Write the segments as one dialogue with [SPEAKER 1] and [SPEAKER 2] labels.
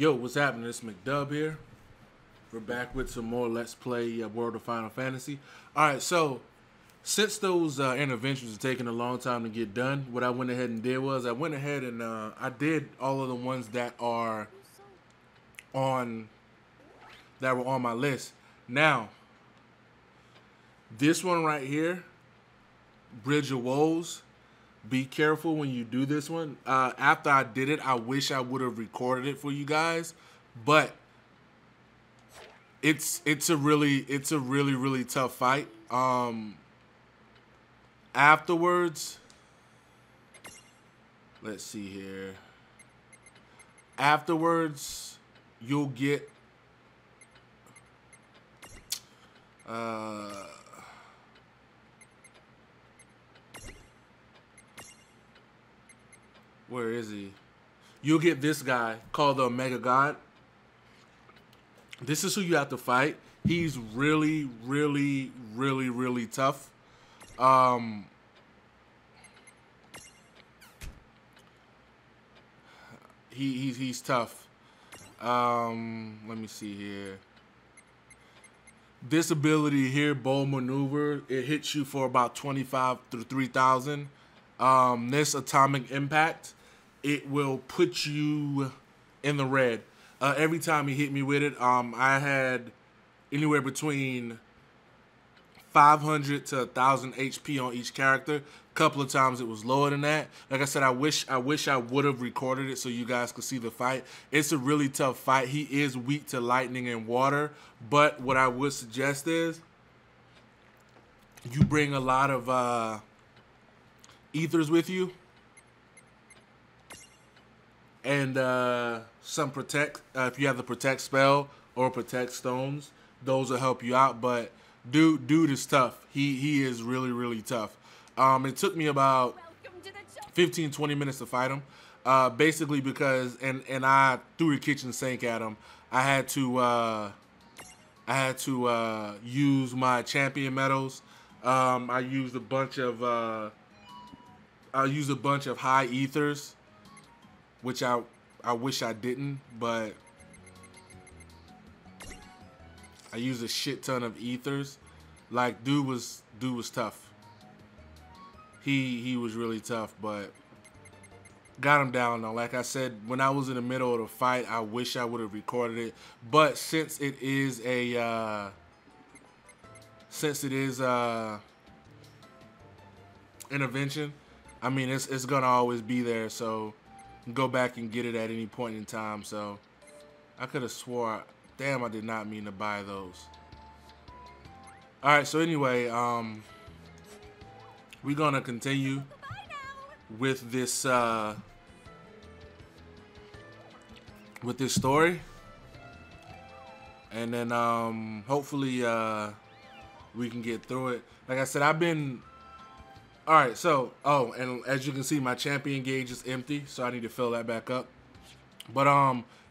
[SPEAKER 1] Yo, what's happening? It's McDub here. We're back with some more Let's Play World of Final Fantasy. Alright, so since those interventions are taking a long time to get done, what I went ahead and did was I went ahead and I did all of the ones that are on that were on my list. Now, this one right here, Bridge of Woes. Be careful when you do this one. After I did it, I wish I would have recorded it for you guys, but it's a really tough fight. Afterwards, let's see here. Afterwards, you'll get where is he? You'll get this guy called the Omega God. This is who you have to fight. He's really tough. He's tough. Let me see here. This ability here, Bold Maneuver, it hits you for about 25 through 3,000. This Atomic Impact, it will put you in the red. Every time he hit me with it, I had anywhere between 500 to 1,000 HP on each character. A couple of times it was lower than that. Like I said, I wish I would have recorded it so you guys could see the fight. It's a really tough fight. He is weak to lightning and water, but what I would suggest is you bring a lot of ethers with you. And some protect, if you have the protect spell or protect stones, those will help you out. But dude is tough. He is really tough. It took me about 15-20 minutes to fight him, basically because and I threw the kitchen sink at him. I had to use my champion medals. I used a bunch of high ethers, which I wish I didn't, but I used a shit ton of ethers. Like dude was tough. He was really tough, but got him down though. Like I said, when I was in the middle of the fight, I wish I would have recorded it. But since it is a intervention, I mean it's gonna always be there, so go back and get it at any point in time. So I could have swore, damn, I did not mean to buy those. All right, so anyway, we're gonna continue with this story, and then hopefully we can get through it. Like I said, I've been. All right, so, oh, and as you can see, my champion gauge is empty, so I need to fill that back up. But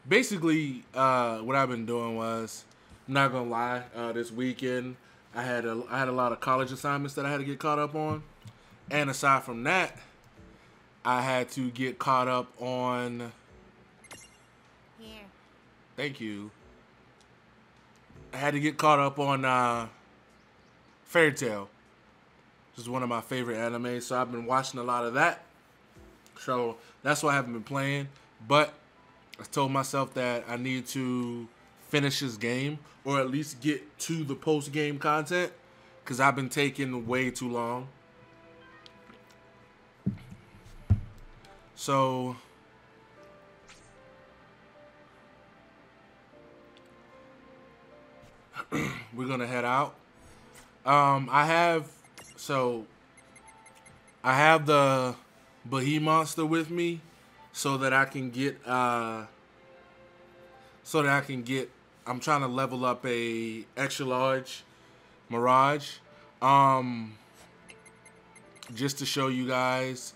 [SPEAKER 1] basically, what I've been doing was, I'm not gonna lie, this weekend I had a lot of college assignments that I had to get caught up on, and aside from that, I had to get caught up on.
[SPEAKER 2] Here.
[SPEAKER 1] Thank you. I had to get caught up on Fairy Tail. Is one of my favorite animes, so I've been watching a lot of that. So that's why I haven't been playing. But I told myself that I need to finish this game, or at least get to the post-game content, because I've been taking way too long. So we're gonna head out. I have the Behemoth monster with me so that I can get I'm trying to level up a extra large mirage. Just to show you guys,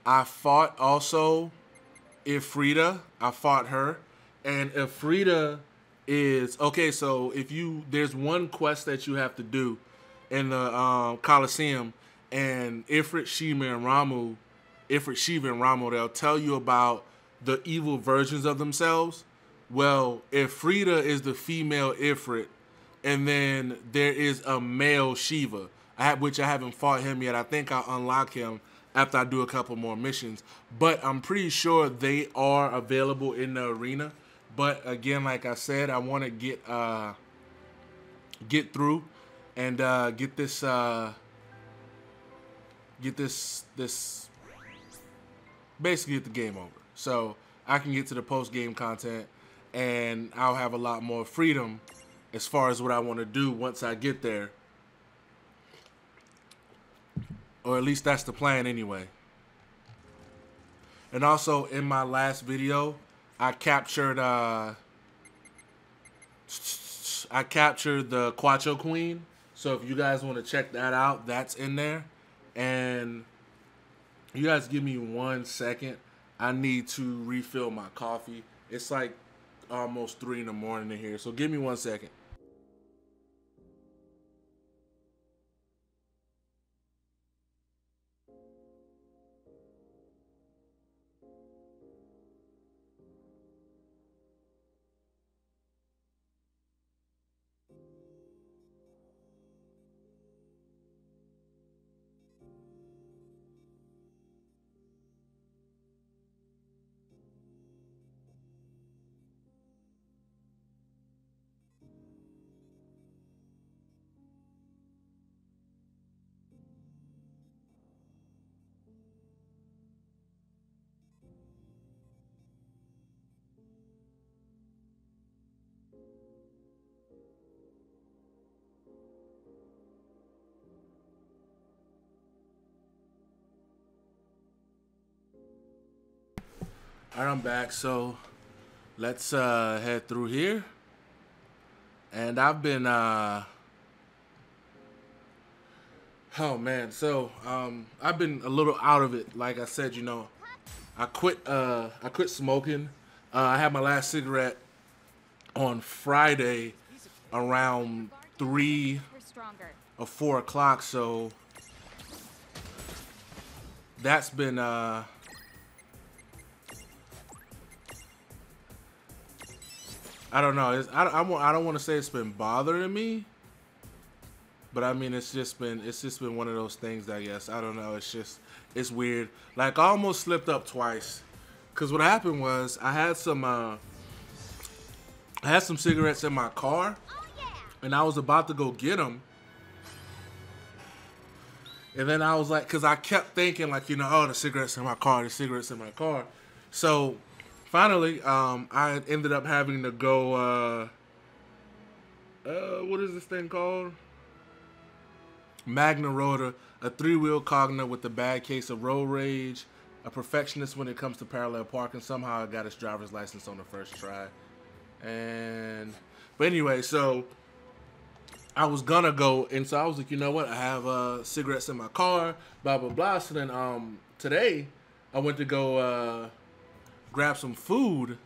[SPEAKER 1] I fought also Ifrita. I fought her, and Ifrita is okay. So there's one quest that you have to do in the Coliseum, and Ifrit, Shiva, and Ramu, they'll tell you about the evil versions of themselves. Well, if Frida is the female Ifrit, and then there is a male Shiva, which I haven't fought him yet. I think I'll unlock him after I do a couple more missions. But I'm pretty sure they are available in the arena. But again, like I said, I want to get through and get this basically get the game over, so I can get to the post-game content, and I'll have a lot more freedom as far as what I want to do once I get there, or at least that's the plan anyway. And also in my last video, I captured the Quacho Queen. So if you guys want to check that out, that's in there. And you guys give me 1 second. I need to refill my coffee. It's like almost 3 in the morning in here. So give me 1 second. All right, I'm back. So let's head through here. And I've been oh man, so I've been a little out of it. Like I said, you know, I quit smoking. I had my last cigarette on Friday around 3 or 4 o'clock, so that's been I don't know. I don't want to say it's been bothering me, but I mean it's just been one of those things. I guess I don't know. It's weird. Like I almost slipped up twice, cause what happened was I had some cigarettes in my car, and I was about to go get them, and then I was like, cause I kept thinking like, you know, oh, the cigarettes in my car, the cigarettes in my car, so. Finally, I ended up having to go, what is this thing called? Magna Rota, a 3-wheel Cogna with a bad case of road rage, a perfectionist when it comes to parallel parking. Somehow I got his driver's license on the first try. But anyway, so I was gonna go, and so I was like, you know what? I have cigarettes in my car, blah, blah, blah. So then today I went to go grab some food.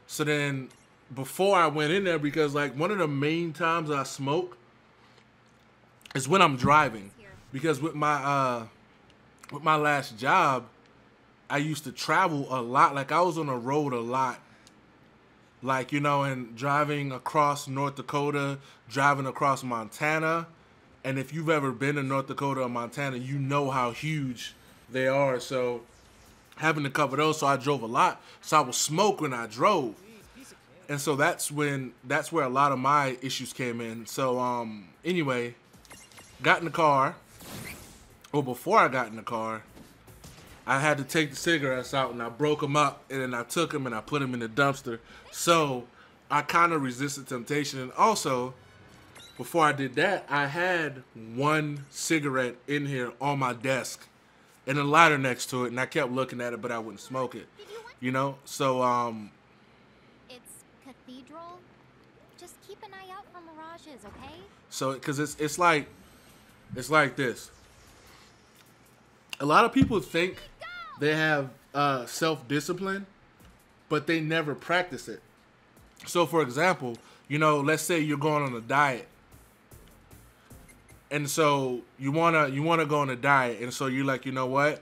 [SPEAKER 1] So then before I went in there, because like one of the main times I smoke is when I'm driving, because with my last job I used to travel a lot. Like I was on the road a lot, like, you know, and driving across North Dakota, driving across Montana. And if you've ever been to North Dakota or Montana, you know how huge they are. So having to cover those, so I drove a lot. So I was smoking when I drove, and so that's where a lot of my issues came in. So anyway, got in the car. Well, before I got in the car, I had to take the cigarettes out, and I broke them up, and then I took them and I put them in the dumpster. So I kind of resisted temptation. And also, before I did that, I had 1 cigarette in here on my desk and a lighter next to it, and I kept looking at it, but I wouldn't smoke it, you know? So,
[SPEAKER 2] It's Cathedral. Just keep an eye out for mirages, okay?
[SPEAKER 1] So, because it's like this. A lot of people think they have self-discipline, but they never practice it. So, for example, you know, let's say you're going on a diet. And so you wanna go on a diet, and so you're like, you know what?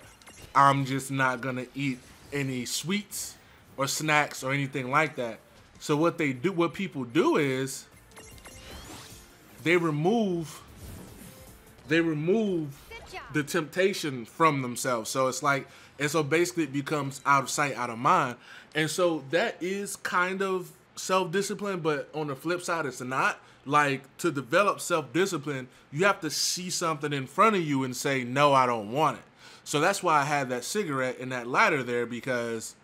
[SPEAKER 1] I'm just not gonna eat any sweets. or snacks or anything like that. So what people do is they remove the temptation from themselves. So it's like, and so basically it becomes out of sight, out of mind. And so that is kind of self-discipline, but on the flip side, it's not. Like, to develop self-discipline, you have to see something in front of you and say, no, I don't want it. So that's why I had that cigarette and that lighter there, because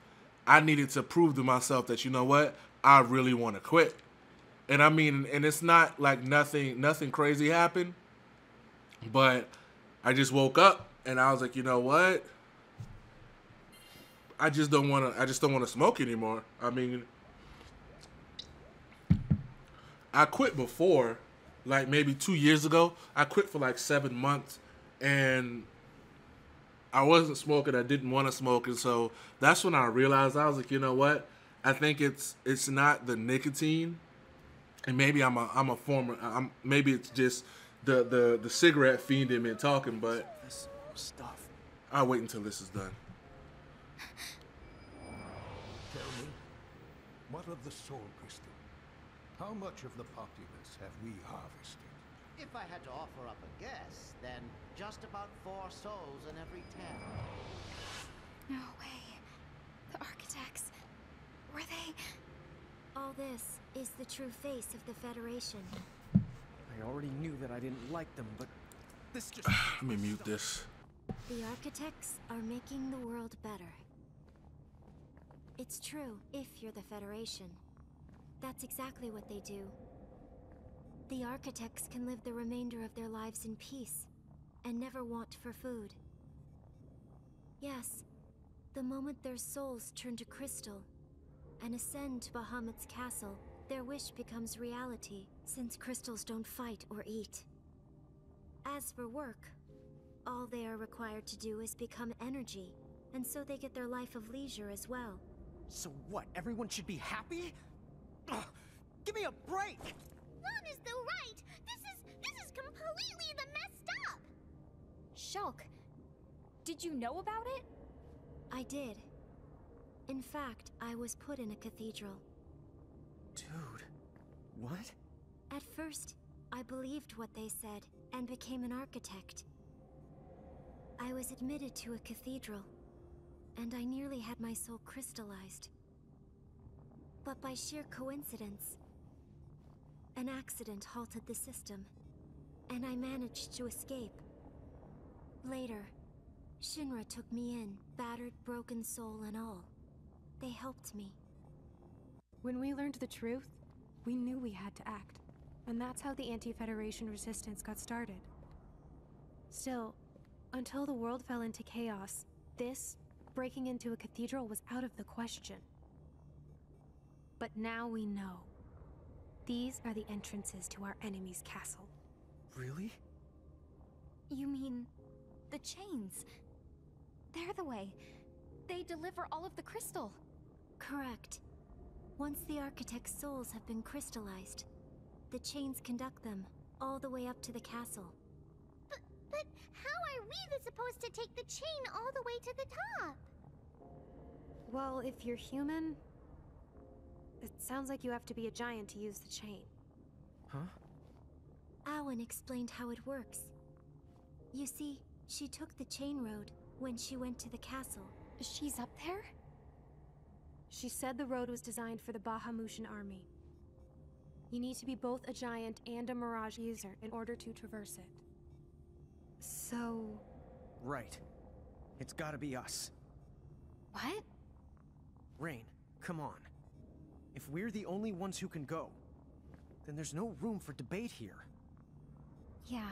[SPEAKER 1] I needed to prove to myself that, you know what, I really want to quit. And I mean, and it's not like nothing crazy happened, but I just woke up and I was like, you know what? I just don't want to smoke anymore. I mean, I quit before, like maybe 2 years ago. I quit for like 7 months, and I wasn't smoking. I didn't want to smoke, and so that's when I realized, I was like, you know what? I think it's not the nicotine, and maybe maybe it's just the cigarette fiend in me talking. But
[SPEAKER 3] this stuff.
[SPEAKER 1] I'll wait until this is done.
[SPEAKER 4] Tell me, what of the soul crystal? How much of the populace have we harvested?
[SPEAKER 5] If I had to offer up a guess, then just about 4 souls in every 10.
[SPEAKER 2] No way. The architects. Were they? All this is the true face of the Federation.
[SPEAKER 3] I already knew that I didn't like them, but this just...
[SPEAKER 1] Let me mute this.
[SPEAKER 2] The architects are making the world better. It's true if you're the Federation. That's exactly what they do. The architects can live the remainder of their lives in peace and never want for food. Yes, the moment their souls turn to crystal and ascend to Bahamut's castle, their wish becomes reality, since crystals don't fight or eat. As for work, all they are required to do is become energy, and so they get their life of leisure as well.
[SPEAKER 3] So what, everyone should be happy? Ugh, give me a break!
[SPEAKER 2] Lann is the right! This is completely the messed up!
[SPEAKER 6] Shulk, did you know about it?
[SPEAKER 2] I did. In fact, I was put in a cathedral.
[SPEAKER 3] Dude, what?
[SPEAKER 2] At first, I believed what they said and became an architect. I was admitted to a cathedral, and I nearly had my soul crystallized. But by sheer coincidence, an accident halted the system, and I managed to escape. Later, Shinra took me in, battered, broken soul and all. They helped me.
[SPEAKER 7] When we learned the truth, we knew we had to act. And that's how the anti-Federation resistance got started. Still, until the world fell into chaos, this, breaking into a cathedral, was out of the question. But now we know. These are the entrances to our enemy's castle.
[SPEAKER 3] Really?
[SPEAKER 6] You mean the chains? They're the way. They deliver all of the crystal.
[SPEAKER 2] Correct. Once the architect's souls have been crystallized, the chains conduct them all the way up to the castle.
[SPEAKER 8] But how are we supposed to take the chain all the way to the top?
[SPEAKER 7] Well, if you're human, it sounds like you have to be a giant to use the chain.
[SPEAKER 3] Huh?
[SPEAKER 2] Awen explained how it works. You see, she took the chain road when she went to the castle.
[SPEAKER 6] She's up there?
[SPEAKER 7] She said the road was designed for the Bahamutian army. You need to be both a giant and a mirage user in order to traverse it. So...
[SPEAKER 3] Right. It's gotta be us.
[SPEAKER 6] What?
[SPEAKER 3] Reynn, come on. If we're the only ones who can go, then there's no room for debate here.
[SPEAKER 6] Yeah,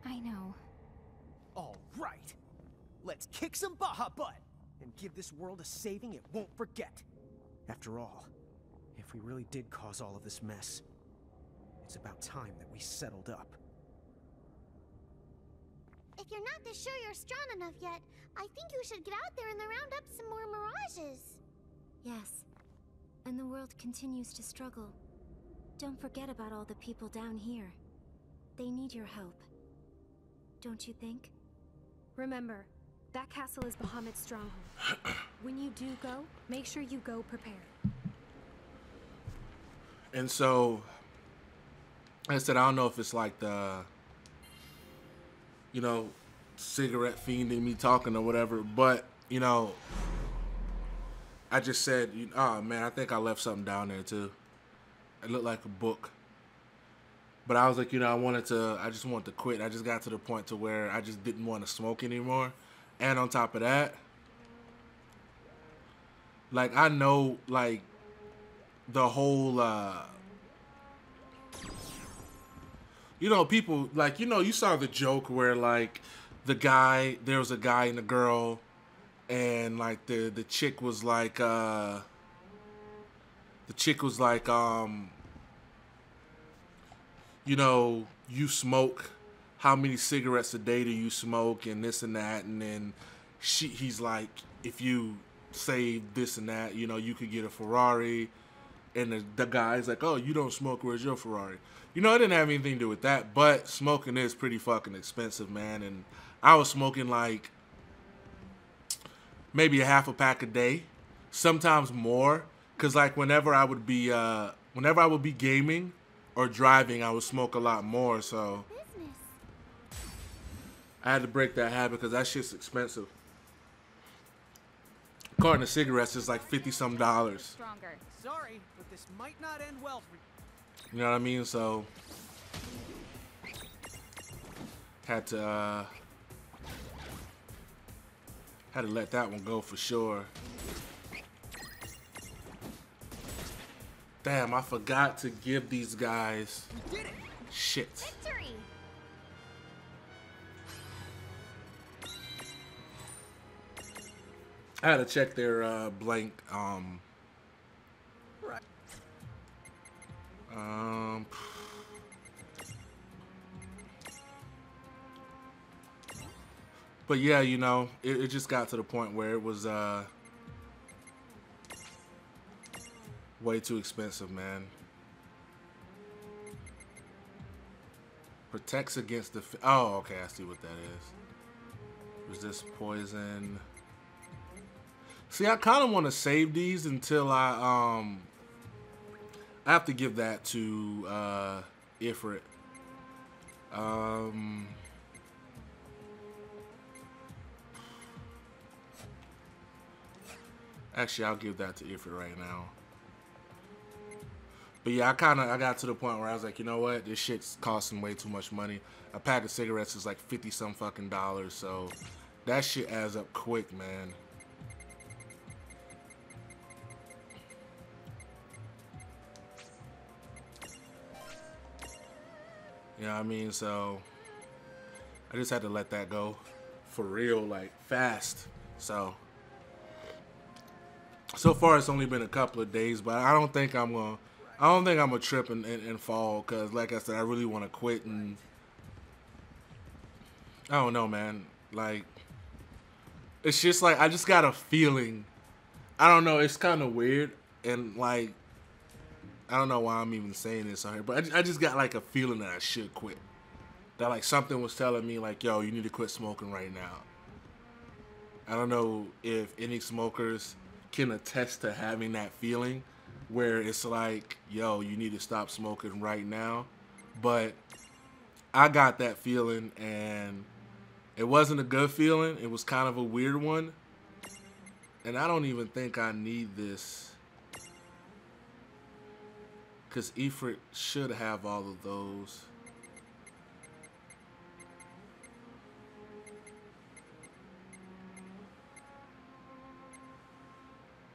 [SPEAKER 6] I know.
[SPEAKER 3] All right. Let's kick some Baja butt and give this world a saving it won't forget. After all, if we really did cause all of this mess, it's about time that we settled up.
[SPEAKER 8] If you're not this sure you're strong enough yet, I think you should get out there and round up some more mirages.
[SPEAKER 2] Yes. And the world continues to struggle. Don't forget about all the people down here. They need your help. Don't you think?
[SPEAKER 7] remember, That castle is Bahamut's stronghold. When you do go, make sure you go prepared.
[SPEAKER 1] And so, like I said, I don't know if it's like the, you know, cigarette fiend in me talking or whatever, but, you know, I just said, oh man, I think I left something down there too. It looked like a book. But I was like, you know, I just wanted to quit. I just got to the point to where I just didn't want to smoke anymore. And on top of that, like, I know, like, the whole, you know, people, like, you know, you saw the joke where, like, there was a guy and a girl, and, like, the chick was like, you know, you smoke, how many cigarettes a day do you smoke, and this and that, and then he's like, if you save this and that, you know, you could get a Ferrari, and the guy's like, oh, you don't smoke, where's your Ferrari? You know, it didn't have anything to do with that, but smoking is pretty fucking expensive, man, and I was smoking, like, maybe a half a pack a day, sometimes more, because, like, whenever I would be gaming or driving, I would smoke a lot more, so I had to break that habit because that shit's expensive. A carton of cigarettes is like $50-some.
[SPEAKER 6] Stronger.
[SPEAKER 3] Sorry, but this might not end well for you.
[SPEAKER 1] You know what I mean? So had to let that one go for sure. Damn, I forgot to give these guys shit.
[SPEAKER 6] Victory!
[SPEAKER 1] I had to check their blank but yeah, you know, it just got to the point where it was way too expensive, man. Protects against the oh, okay, I see what that is. Resist poison. See, I kind of want to save these until I have to give that to Ifrit. Actually, I'll give that to Ifrit right now. But yeah, I got to the point where I was like, you know what? This shit's costing way too much money. A pack of cigarettes is like $50-some fucking dollars, so that shit adds up quick, man. You know what I mean? So I just had to let that go for real, like fast. So far it's only been a couple of days, but I don't think I'm gonna trip and fall, because like I said, I really want to quit, and I don't know, man. Like, it's just like I just got a feeling. I don't know, it's kind of weird, and like I don't know why I'm even saying this on here, but I just got like a feeling that I should quit. That like something was telling me like, yo, you need to quit smoking right now. I don't know if any smokers can attest to having that feeling where it's like, yo, you need to stop smoking right now. But I got that feeling, and it wasn't a good feeling. It was kind of a weird one. And I don't even think I need this, because Ifrit should have all of those.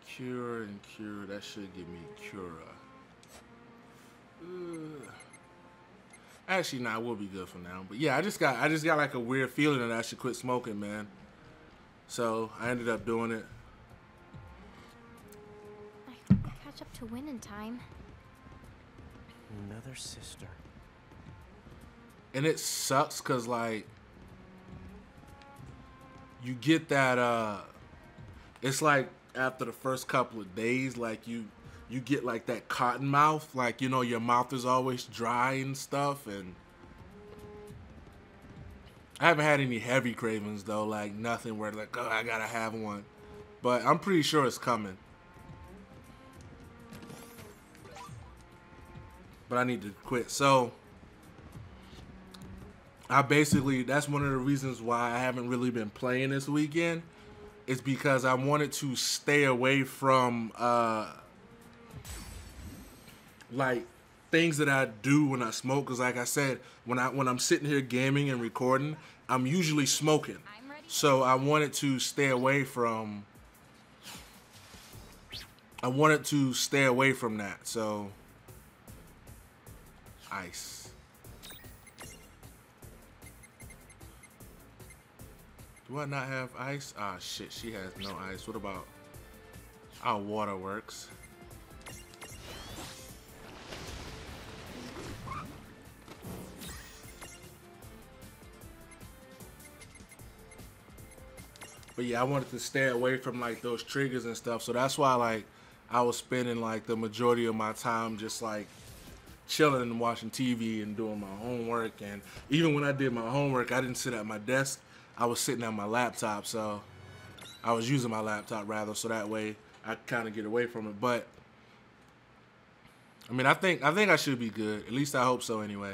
[SPEAKER 1] Cure and cure, that should give me Cura. Actually, nah, we'll be good for now. But yeah, I just got like a weird feeling that I should quit smoking, man. So I ended up doing it.
[SPEAKER 6] I hope I catch up to win in time.
[SPEAKER 3] Another sister.
[SPEAKER 1] And it sucks because, like, you get that, it's like after the first couple of days, like, you get, like, that cotton mouth. Like, you know, your mouth is always dry and stuff. And I haven't had any heavy cravings though, like nothing where like, oh, I gotta have one. But I'm pretty sure it's coming. But I need to quit. So I basically, that's one of the reasons why I haven't really been playing this weekend. It's because I wanted to stay away from like things that I do when I smoke. Cause like I said, when I'm sitting here gaming and recording, I'm usually smoking. So I wanted to stay away from that. So ice. Do I not have ice? Ah, shit, she has no ice. What about our waterworks? But yeah, I wanted to stay away from like those triggers and stuff. So that's why like I was spending like the majority of my time just like chilling and watching TV and doing my homework. And even when I did my homework, I didn't sit at my desk. I was sitting at my laptop. So I was using my laptop rather, so that way I kind of get away from it. But I mean, I think I should be good. At least I hope so anyway.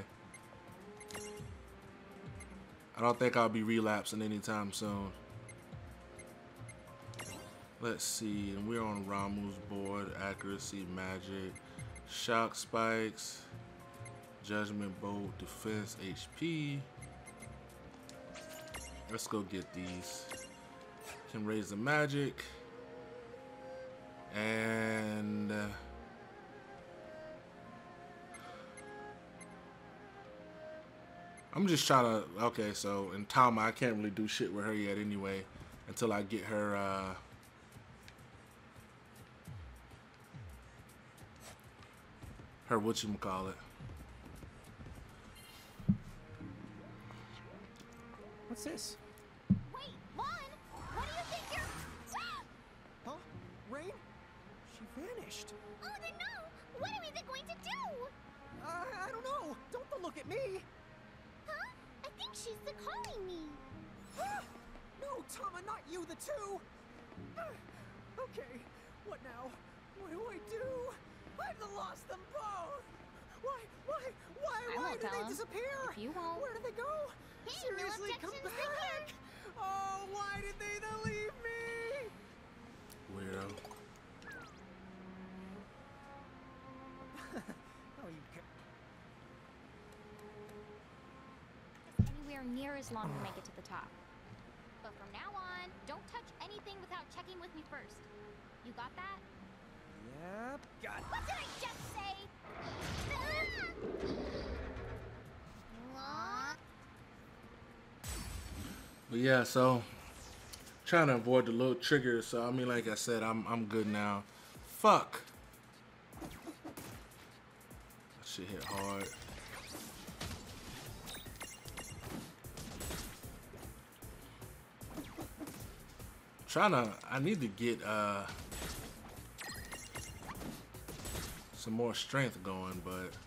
[SPEAKER 1] I don't think I'll be relapsing anytime soon. Let's see, and we're on Ramu's board. Accuracy, magic, shock spikes, judgment bolt, defense, HP. Let's go get these. Can raise the magic. And I'm just trying to, okay, so in Tama, I can't really do shit with her yet anyway until I get her whatchamacallit.
[SPEAKER 3] What's this?
[SPEAKER 8] Wait, Lann! What do you think you're...
[SPEAKER 3] Huh? Reynn? She vanished.
[SPEAKER 8] Oh, then no! What are they going to do?
[SPEAKER 3] I don't know. Don't look at me.
[SPEAKER 8] Huh? I think she's calling me.
[SPEAKER 3] No, Tama, not you, the two. Okay, what now? What do I do? I've lost them both. Why did they disappear?
[SPEAKER 6] If you won't.
[SPEAKER 3] Where did they go?
[SPEAKER 8] Hey,
[SPEAKER 3] Seriously,
[SPEAKER 8] no
[SPEAKER 3] come
[SPEAKER 8] objections, they're
[SPEAKER 3] back. Oh, why did they leave me?
[SPEAKER 1] Weirdo.
[SPEAKER 3] Oh, you
[SPEAKER 6] Anywhere near as long to make it to the top. But from now on, don't touch anything without checking with me first. You got that?
[SPEAKER 3] Yep, got it.
[SPEAKER 8] What did I just say?
[SPEAKER 1] But yeah, so trying to avoid the little triggers. So I mean, like I said, I'm good now. Fuck. That shit hit hard. I need to get some more strength going, but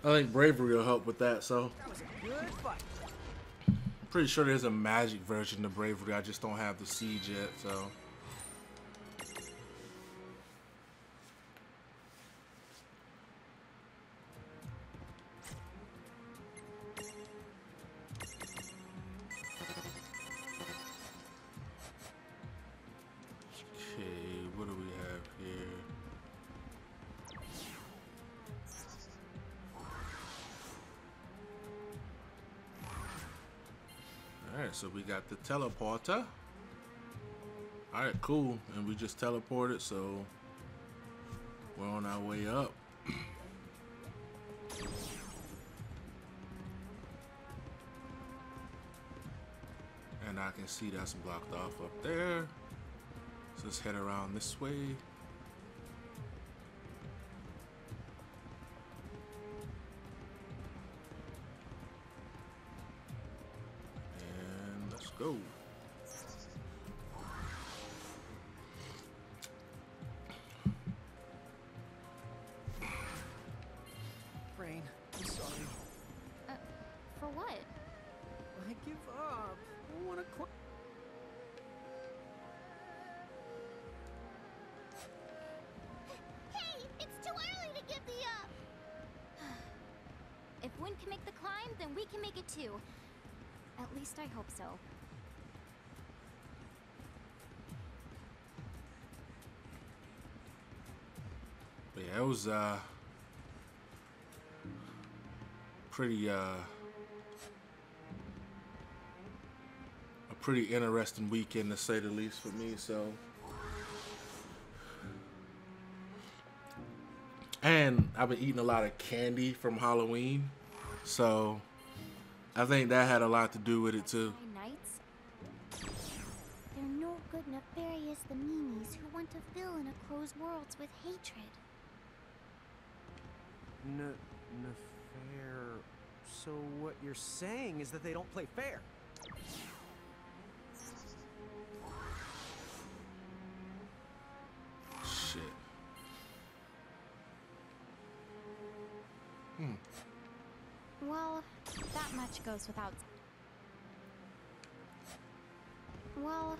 [SPEAKER 1] I think bravery will help with that. So
[SPEAKER 3] That was a good fight.
[SPEAKER 1] pretty sure there's a magic version of bravery. I just don't have the siege yet. So what do we have here? Alright, so we got the teleporter. Alright, cool. And we just teleported, so we're on our way up. And I can see that's blocked off up there. So let's head around this way. And let's go.
[SPEAKER 6] If Wynn can make the climb, then we can make it too. At least I hope so.
[SPEAKER 1] But yeah, it was pretty a pretty interesting weekend to say the least for me. So, and I've been eating a lot of candy from Halloween, so I think that had a lot to do with it too.
[SPEAKER 8] They're no good nefarious the meanies who want to fill in a crow's worlds with hatred.
[SPEAKER 3] Fair. So what you're saying is that they don't play fair?
[SPEAKER 1] Shit.
[SPEAKER 6] Well, that much goes without... Well,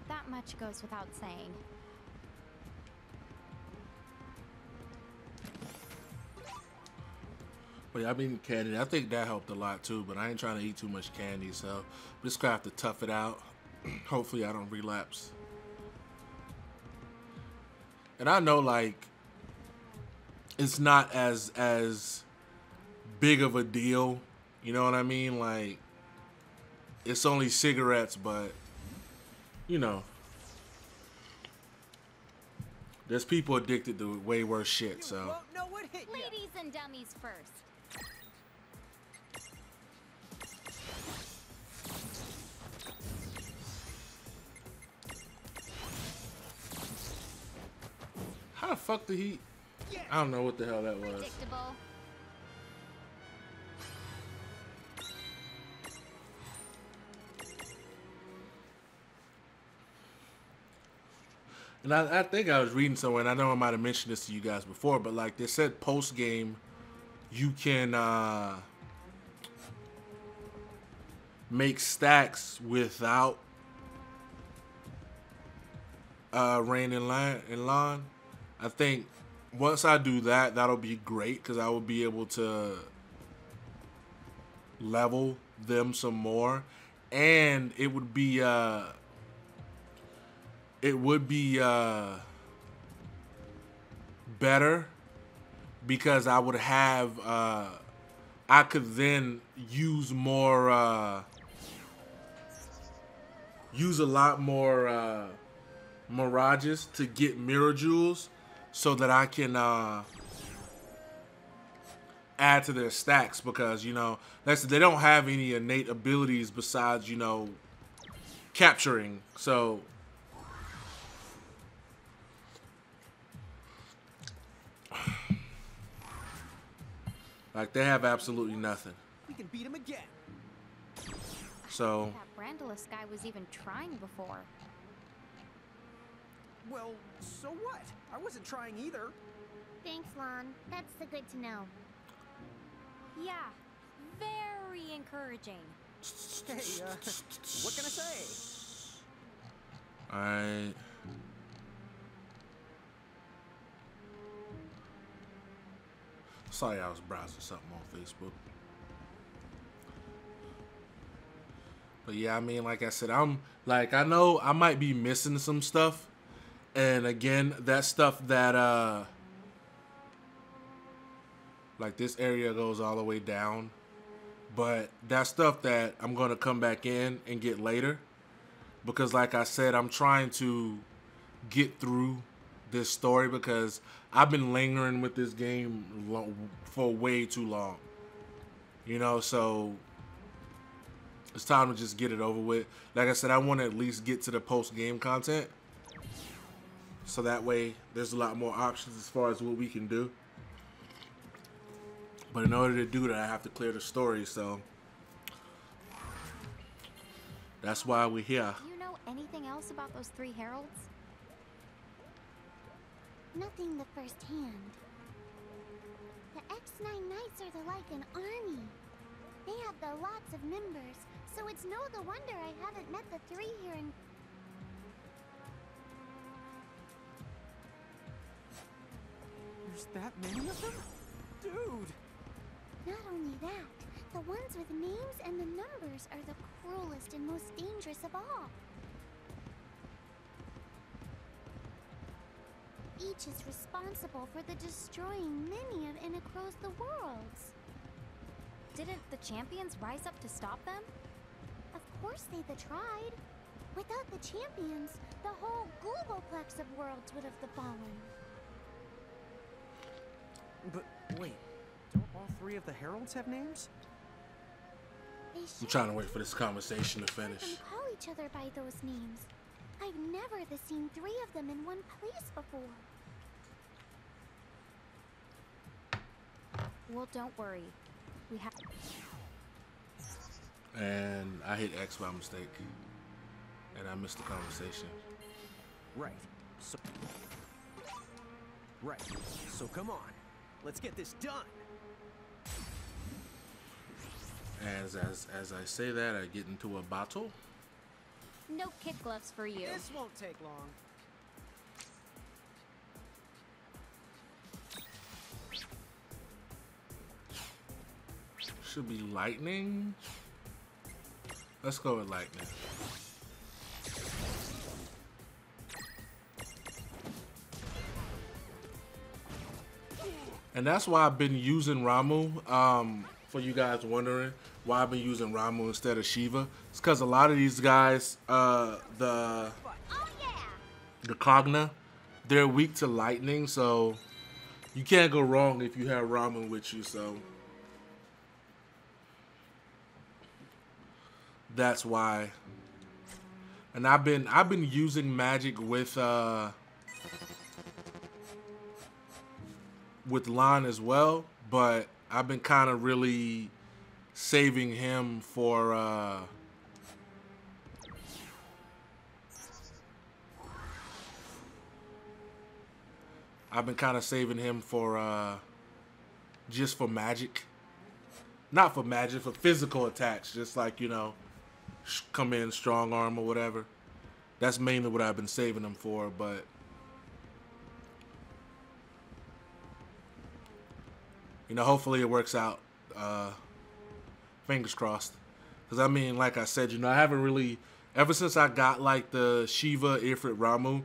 [SPEAKER 6] that much goes without saying.
[SPEAKER 1] But yeah, I've been eating candy. I think that helped a lot too, but I ain't trying to eat too much candy, so I'm just gonna have to tough it out. Hopefully I don't relapse. And I know, like, it's not as big of a deal, you know what I mean? Like, it's only cigarettes, but you know, there's people addicted to way worse shit, so.
[SPEAKER 3] You won't know what hit ya.
[SPEAKER 6] Ladies and dummies first.
[SPEAKER 1] How the fuck did he? I don't know what the hell that was.
[SPEAKER 6] Predictable.
[SPEAKER 1] And I think I was reading somewhere, and I know I might have mentioned this to you guys before, but like they said post game, you can make stacks without Reynn and Lann. I think once I do that, that'll be great because I will be able to level them some more, and it would be better because I would have I could then use more use a lot more mirages to get mirror jewels so that I can add to their stacks, because you know they don't have any innate abilities besides, you know, capturing. So like they have absolutely nothing.
[SPEAKER 3] We can beat him again.
[SPEAKER 1] So
[SPEAKER 6] That Brandalus guy was even trying before.
[SPEAKER 3] Well, so what? I wasn't trying either.
[SPEAKER 8] Thanks, Lon. That's the good to know.
[SPEAKER 6] Yeah, very encouraging.
[SPEAKER 3] Hey, what can I say?
[SPEAKER 1] I sorry, I was browsing something on Facebook. But yeah, I mean, like I said, I'm like, I know I might be missing some stuff. And again, that stuff that like this area goes all the way down. But that stuff that I'm going to come back in and get later. Because like I said, I'm trying to get through this story because I've been lingering with this game for way too long. You know, so it's time to just get it over with. Like I said, I want to at least get to the post-game content. So that way, there's a lot more options as far as what we can do. But in order to do that, I have to clear the story, so that's why we're here.
[SPEAKER 6] Do you know anything else about those 3 heralds?
[SPEAKER 8] Nothing the first hand. The X9 Knights are like an army. They have lots of members, so it's no the wonder I haven't met the 3 here in...
[SPEAKER 3] You're There's that many of them? Dude!
[SPEAKER 8] Not only that, the ones with names and the numbers are the cruelest and most dangerous of all. Each is responsible for the destroying many of and across the worlds.
[SPEAKER 6] Didn't the champions rise up to stop them?
[SPEAKER 8] Of course they'd tried. Without the champions, the whole Googleplex of worlds would have fallen.
[SPEAKER 3] But wait, don't all three of the heralds have names?
[SPEAKER 1] I'm trying to wait for this conversation to finish.
[SPEAKER 8] They call each other by those names. I've never seen three of them in one place before.
[SPEAKER 6] Well, don't worry. We have.
[SPEAKER 1] And I hit X by mistake. And I missed the conversation.
[SPEAKER 3] Right. So come on. Let's get this done.
[SPEAKER 1] As I say that, I get into a battle.
[SPEAKER 6] No kid gloves for you.
[SPEAKER 3] This won't take long.
[SPEAKER 1] Should be lightning. Let's go with lightning. And that's why I've been using Ramu. For you guys wondering why I've been using Ramu instead of Shiva, it's because a lot of these guys, the Cogna, they're weak to lightning, so you can't go wrong if you have Ramu with you. So that's why. And I've been using magic with Lann as well, but I've been kind of really saving him for just for magic. Not for magic, for physical attacks, just like, you know, come in strong arm or whatever. That's mainly what I've been saving him for, but you know, hopefully it works out. Fingers crossed. Because, I mean, like I said, you know, I haven't really, ever since I got, like, the Shiva, Ifrit, Ramu,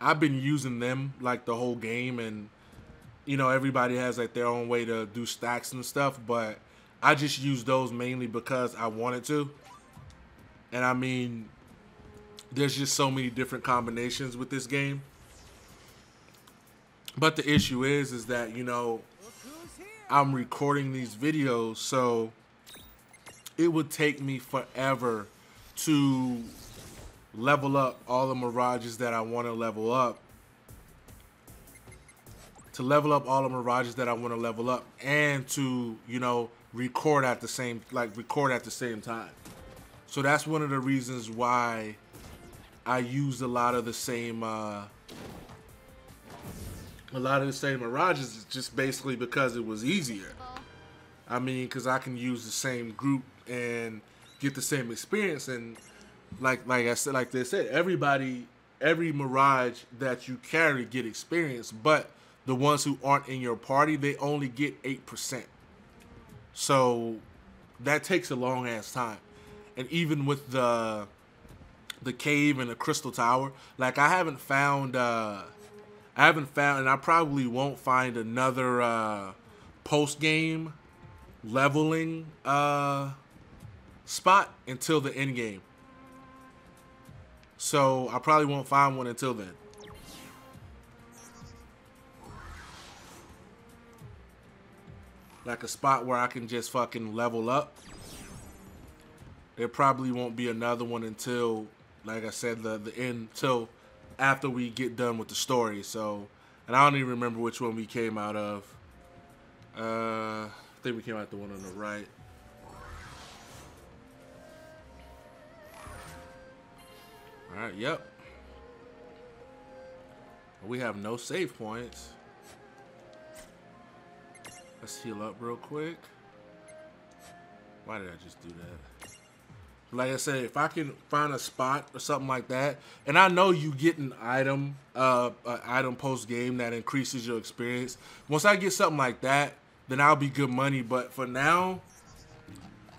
[SPEAKER 1] I've been using them, like, the whole game. And, you know, everybody has, like, their own way to do stacks and stuff. But I just use those mainly because I wanted to. And, I mean, there's just so many different combinations with this game. But the issue is that, you know, I'm recording these videos, so it would take me forever to level up all the mirages that I want to level up. And to, you know, record at the same time. So that's one of the reasons why I used a lot of the same mirages, is just basically because it was easier. I mean, because I can use the same group and get the same experience. And like I said, like they said, every mirage that you carry get experience, but the ones who aren't in your party, they only get 8%. So that takes a long ass time. And even with the cave and the crystal tower, like I haven't found, and I probably won't find another post-game leveling spot until the end game. So I probably won't find one until then. Like a spot where I can just fucking level up. There probably won't be another one until, like I said, the end, till after we get done with the story. So, and I don't even remember which one we came out of. I think we came out the one on the right. Alright, yep. We have no save points. Let's heal up real quick. Why did I just do that? Like I said, if I can find a spot or something like that, and I know you get an item post game that increases your experience. Once I get something like that, then I'll be good money. But for now,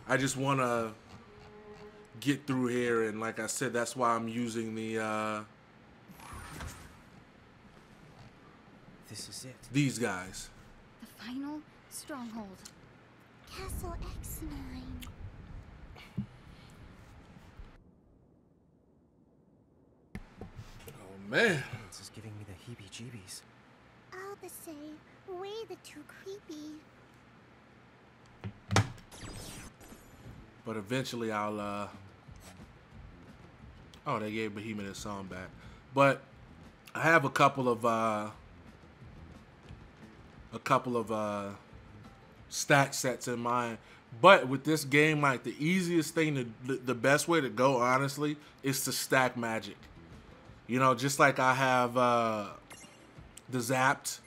[SPEAKER 1] I just want to get through here, and like I said, that's why I'm using the
[SPEAKER 3] This is it.
[SPEAKER 1] these guys.
[SPEAKER 6] The final stronghold.
[SPEAKER 8] Castle X9.
[SPEAKER 1] Oh man.
[SPEAKER 3] This is giving me the heebie-jeebies.
[SPEAKER 8] I'll just say, way the too creepy.
[SPEAKER 1] But eventually I'll oh, they gave Behemoth his song back. But I have a couple of stat sets in mind. But with this game, like the easiest thing the best way to go, honestly, is to stack magic. You know, just like I have the Zapped,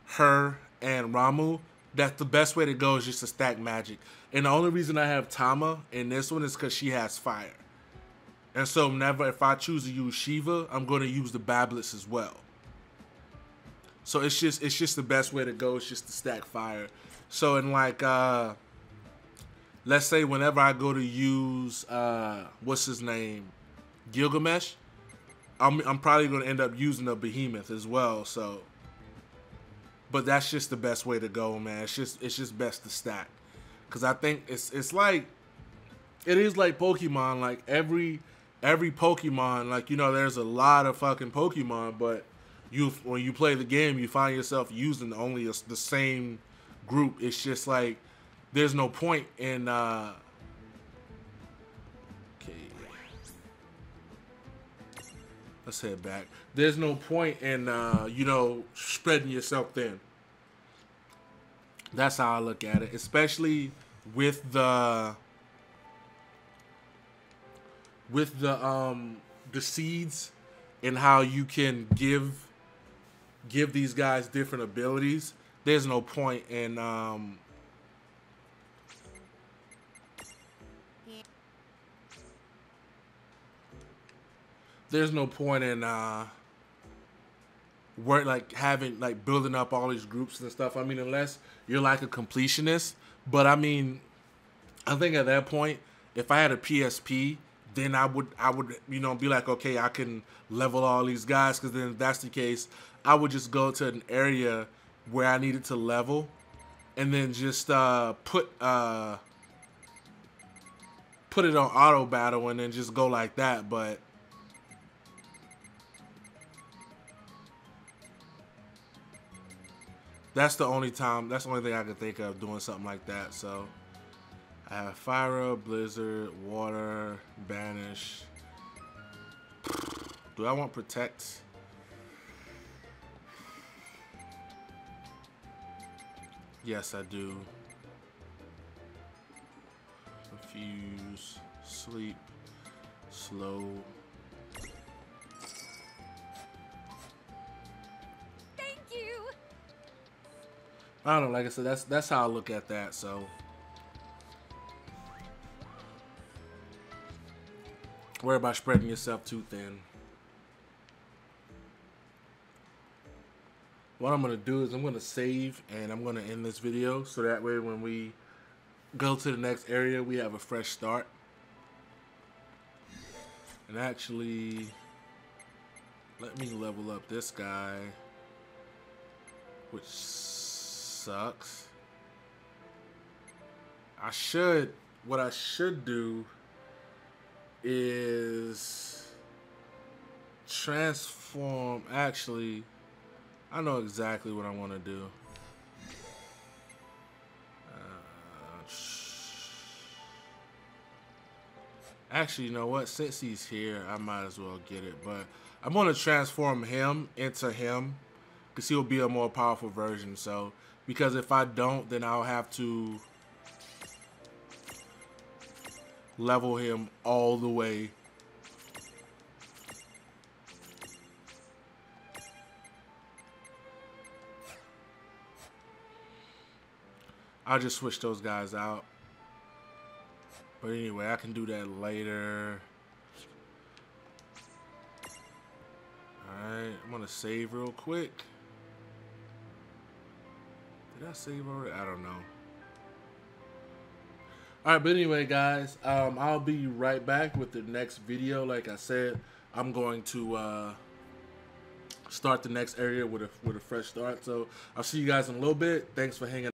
[SPEAKER 1] her, and Ramu, that's the best way to go is just to stack magic. And the only reason I have Tama in this one is because she has fire. And so never, if I choose to use Shiva, I'm going to use the Bablets as well. So it's just the best way to go. It's just to stack fire. So in like, let's say whenever I go to use, what's his name, Gilgamesh, I'm probably going to end up using a Behemoth as well. So, but that's just the best way to go, man. It's just best to stack, because I think it's like, it is like Pokemon. Like every Pokemon, like, you know, there's a lot of fucking Pokemon, but when you play the game, you find yourself using only the same group. It's just like there's no point in okay. Let's head back. There's no point in you know, spreading yourself thin. That's how I look at it, especially with the seeds and how you can give these guys different abilities. There's no point in building up all these groups and stuff. I mean, unless you're like a completionist. But I mean, I think at that point, if I had a PSP, then I would, you know, be like, okay, I can level all these guys, because then if that's the case, I would just go to an area where I needed to level, and then just put it on auto battle, and then just go like that. But that's the only thing I could think of doing something like that. So I have Fire, Blizzard, Water, Banish. Do I want Protect? Yes, I do. Confuse, Sleep, Slow.
[SPEAKER 6] Thank you.
[SPEAKER 1] I don't know, like I said, that's how I look at that. So worry about spreading yourself too thin. What I'm going to do is I'm going to save, and I'm going to end this video, so that way when we go to the next area, we have a fresh start. And actually, let me level up this guy, which sucks. What I should do is transform. Actually, I know exactly what I want to do. Actually, you know what? Since he's here, I might as well get it. But I'm going to transform him into him, because he'll be a more powerful version. So, because if I don't, then I'll have to level him all the way. I'll just switch those guys out. But anyway, I can do that later. Alright, I'm gonna save real quick. Did I save already? I don't know. Alright, but anyway, guys, I'll be right back with the next video. Like I said, I'm going to start the next area with a fresh start. So I'll see you guys in a little bit. Thanks for hanging out.